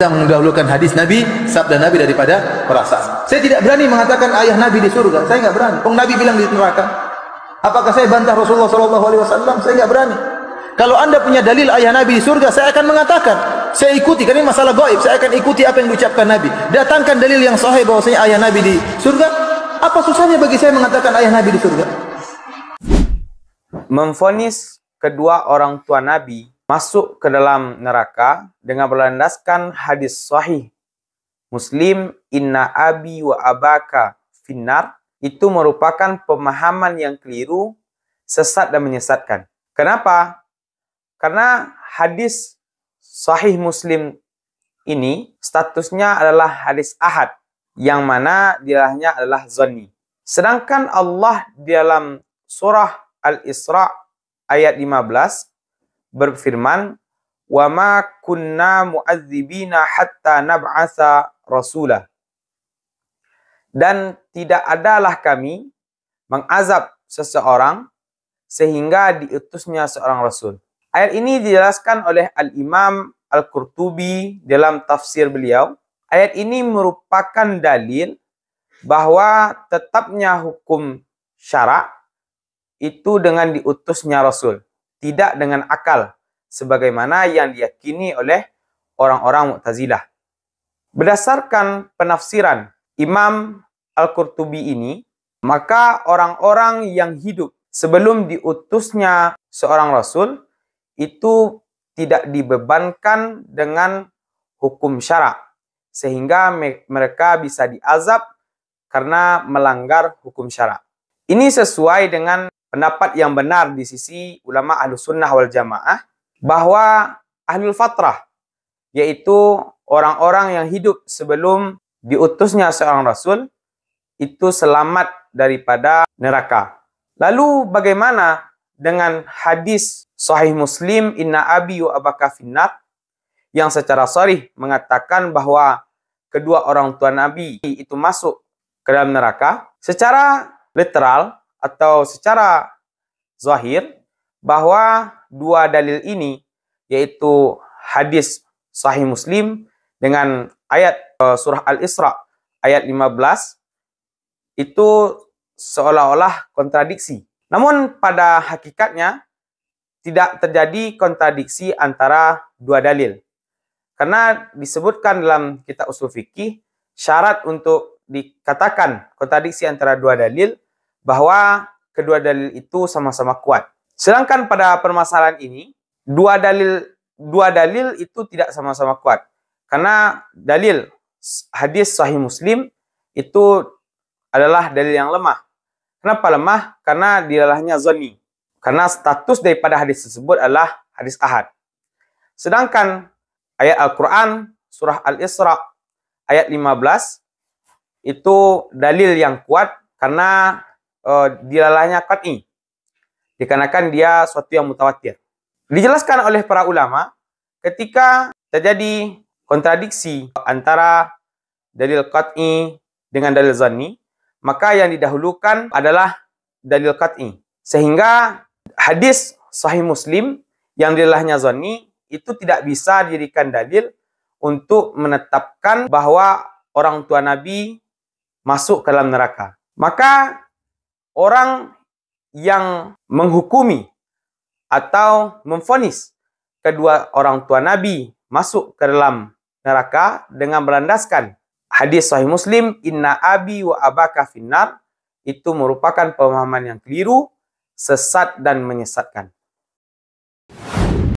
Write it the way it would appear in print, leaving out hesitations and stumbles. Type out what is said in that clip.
mendahulukan hadis Nabi, sabda Nabi daripada perasaan. Saya tidak berani mengatakan ayah Nabi di surga. Saya enggak berani. Nabi bilang di neraka. Apakah saya bantah Rasulullah SAW? Saya enggak berani. Kalau anda punya dalil ayah Nabi di surga, saya akan mengatakan. Saya ikuti, karena ini masalah gaib. Saya akan ikuti apa yang diucapkan Nabi. Datangkan dalil yang sahih bahwasanya ayah Nabi di surga. Apa susahnya bagi saya mengatakan ayah Nabi di surga? Memvonis kedua orang tua Nabi masuk ke dalam neraka dengan berlandaskan hadis sahih Muslim, inna abi wa abaka finnar, itu merupakan pemahaman yang keliru, sesat dan menyesatkan. Kenapa? Karena hadis sahih Muslim ini statusnya adalah hadis ahad, yang mana dilahnya adalah zanni. Sedangkan Allah di dalam surah Al-Isra ayat 15 berfirman, wa ma kunna mu'adzibina hatta nab'atsa rasulah. Dan tidak adalah kami mengazab seseorang sehingga diutusnya seorang rasul. Ayat ini dijelaskan oleh Al-Imam Al-Qurtubi dalam tafsir beliau. Ayat ini merupakan dalil bahwa tetapnya hukum syarak itu dengan diutusnya rasul, tidak dengan akal, sebagaimana yang diyakini oleh orang-orang Mu'tazilah. Berdasarkan penafsiran Imam Al-Qurtubi ini, maka orang-orang yang hidup sebelum diutusnya seorang rasul itu tidak dibebankan dengan hukum syarak, sehingga mereka bisa diazab karena melanggar hukum syarak. Ini sesuai dengan pendapat yang benar di sisi ulama Ahlus Sunnah wal Jamaah, bahwa Ahlul Fatrah, yaitu orang-orang yang hidup sebelum diutusnya seorang rasul, itu selamat daripada neraka. Lalu bagaimana dengan hadis sahih Muslim, inna abi wa abaka finnar, yang secara sharih mengatakan bahwa kedua orang tua Nabi itu masuk ke dalam neraka? Secara literal atau secara zahir, bahwa dua dalil ini, yaitu hadis sahih Muslim dengan ayat surah Al-Isra ayat 15, itu seolah-olah kontradiksi. Namun pada hakikatnya tidak terjadi kontradiksi antara dua dalil. Karena disebutkan dalam kitab usul fikih, syarat untuk dikatakan kontradiksi antara dua dalil bahwa kedua dalil itu sama-sama kuat. Sedangkan pada permasalahan ini, dua dalil itu tidak sama-sama kuat. Karena dalil hadis sahih Muslim itu adalah dalil yang lemah. Kenapa lemah? Karena dilahnya zanni. Karena status daripada hadis tersebut adalah hadis ahad. Sedangkan ayat Al-Quran, surah Al-Isra ayat 15, itu dalil yang kuat karena dilalahnya qat'i, dikarenakan dia suatu yang mutawatir. Dijelaskan oleh para ulama, ketika terjadi kontradiksi antara dalil qat'i dengan dalil zanni, maka yang didahulukan adalah dalil qat'i. Sehingga hadis sahih Muslim yang dilalahnya zanni itu tidak bisa dijadikan dalil untuk menetapkan bahwa orang tua Nabi masuk ke dalam neraka. Maka orang yang menghukumi atau memvonis kedua orang tua Nabi masuk ke dalam neraka dengan berlandaskan hadis sahih Muslim, inna abi wa abaka finnar, itu merupakan pemahaman yang keliru, sesat dan menyesatkan.